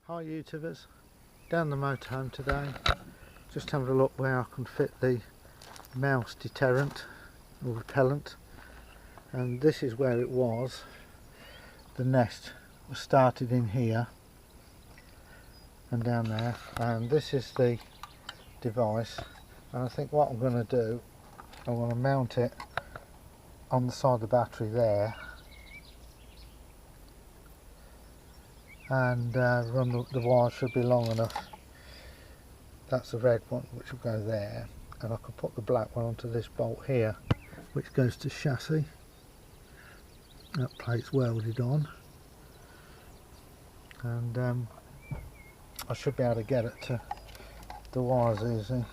Hi YouTubers, down the motorhome today, just having a look where I can fit the mouse deterrent or repellent, and this is where it was. The nest was started in here and down there, and this is the device, and I think what I'm going to do, I'm going to mount it on the side of the battery there and run the wire should be long enough. That's the red one which will go there, and I can put the black one onto this bolt here which goes to chassis. That plate's welded on, and I should be able to get it to the wires easy.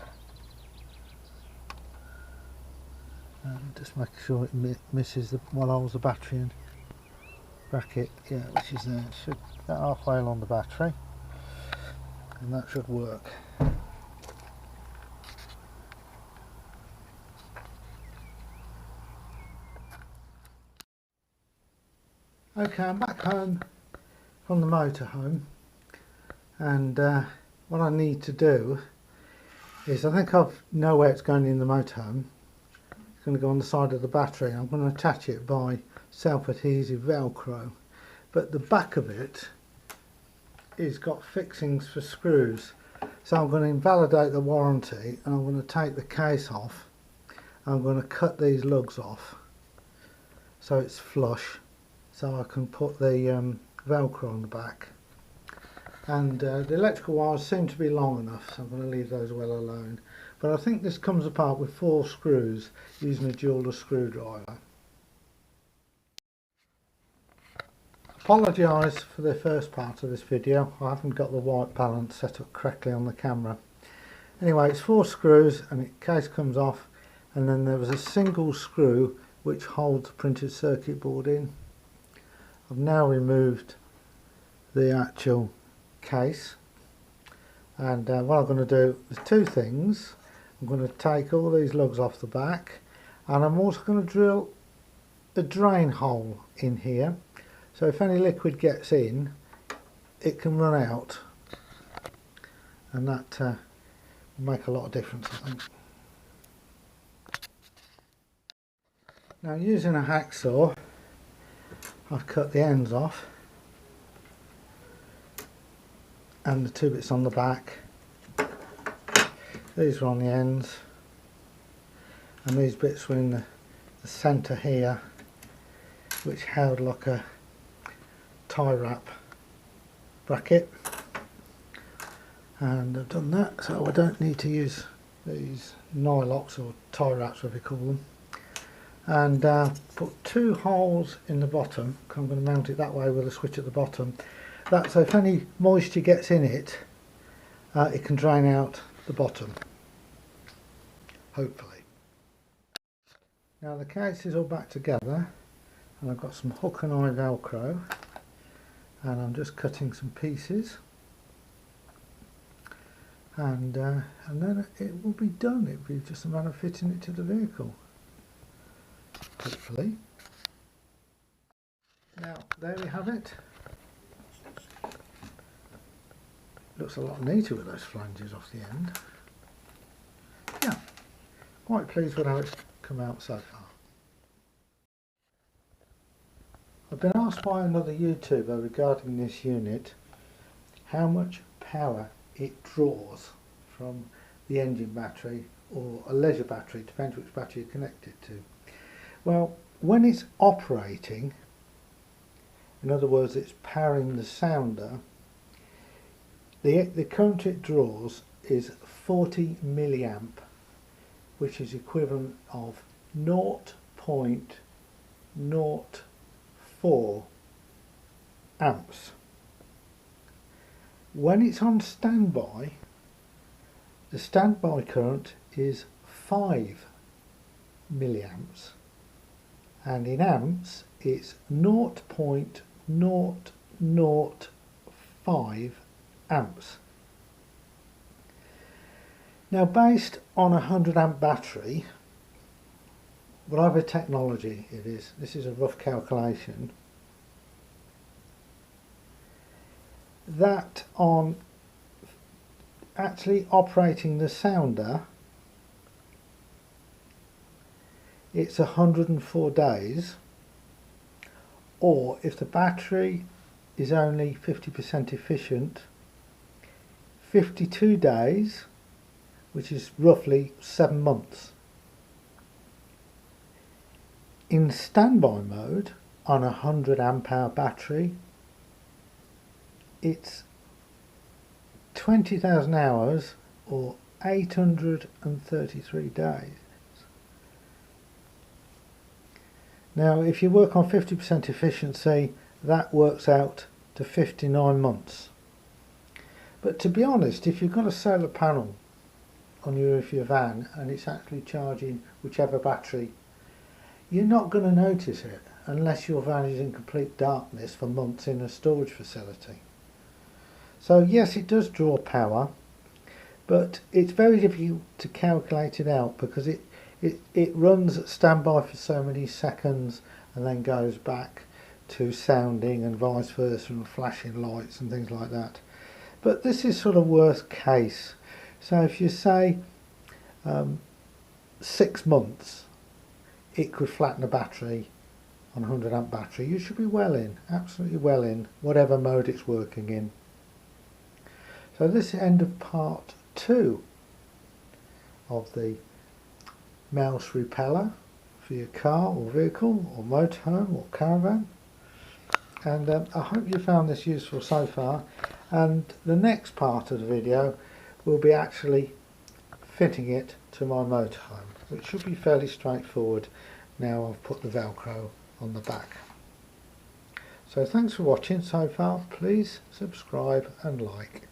And just make sure it misses the one holds the battery in bracket, yeah, which is there. It should get halfway along the battery, and that should work. Okay, I'm back home from the motorhome, and what I need to do is, I think I know where it's going in the motorhome. It's going to go on the side of the battery. I'm going to attach it by self-adhesive Velcro, but the back of it is got fixings for screws, so I'm going to invalidate the warranty and I'm going to take the case off. I'm going to cut these lugs off so it's flush, so I can put the Velcro on the back, and the electrical wires seem to be long enough, so I'm going to leave those well alone. But I think this comes apart with 4 screws using a jeweler's screwdriver. Apologise for the first part of this video, I haven't got the white balance set up correctly on the camera. Anyway, it's 4 screws and the case comes off, and then there was a single screw which holds the printed circuit board in. I've now removed the actual case, and what I'm going to do is 2 things. I'm going to take all these lugs off the back, and I'm also going to drill a drain hole in here, so if any liquid gets in it can run out, and that will make a lot of difference, I think. Now, using a hacksaw, I've cut the ends off and the 2 bits on the back. These are on the ends, and these bits were in the centre here, which held like a tie wrap bracket, and I've done that so I don't need to use these nylocks or tie wraps, whatever you call them, and put 2 holes in the bottom. I'm going to mount it that way with a switch at the bottom, that so if any moisture gets in it, it can drain out the bottom, hopefully. Now the case is all back together, and I've got some hook and eye Velcro, and I'm just cutting some pieces, and then it will be done. It will be just a matter of fitting it to the vehicle, hopefully. Now there we have it. Looks a lot neater with those flanges off the end. Yeah, quite pleased with how it's come out so far. I've been asked by another YouTuber regarding this unit how much power it draws from the engine battery or a leisure battery, depends which battery you connect it to. Well, when it's operating, in other words it's powering the sounder, the current it draws is 40 milliamp, which is equivalent of 0.04 amps. When it's on standby, the standby current is 5 milliamps, and in amps it's 0.005 amps. Now, based on a 100 amp battery, whatever technology it is, this is a rough calculation, that on actually operating the sounder, it's 104 days, or if the battery is only 50% efficient, 52 days, which is roughly 7 months. In standby mode on a 100 amp hour battery, it's 20,000 hours or 833 days. Now if you work on 50% efficiency, that works out to 59 months. But to be honest, if you've got a solar panel on your roof of your van and it's actually charging whichever battery, you're not going to notice it unless your van is in complete darkness for months in a storage facility. So yes, it does draw power, but it's very difficult to calculate it out because it runs at standby for so many seconds and then goes back to sounding and vice versa and flashing lights and things like that. But this is sort of worst case. So if you say 6 months, it could flatten a battery on a 100 amp battery, you should be well in, absolutely well in, whatever mode it's working in. So this is the end of part 2 of the mouse repeller for your car or vehicle or motorhome or caravan. And I hope you found this useful so far, and the next part of the video will be actually fitting it to my motorhome, which should be fairly straightforward now I've put the Velcro on the back. So thanks for watching so far. Please subscribe and like.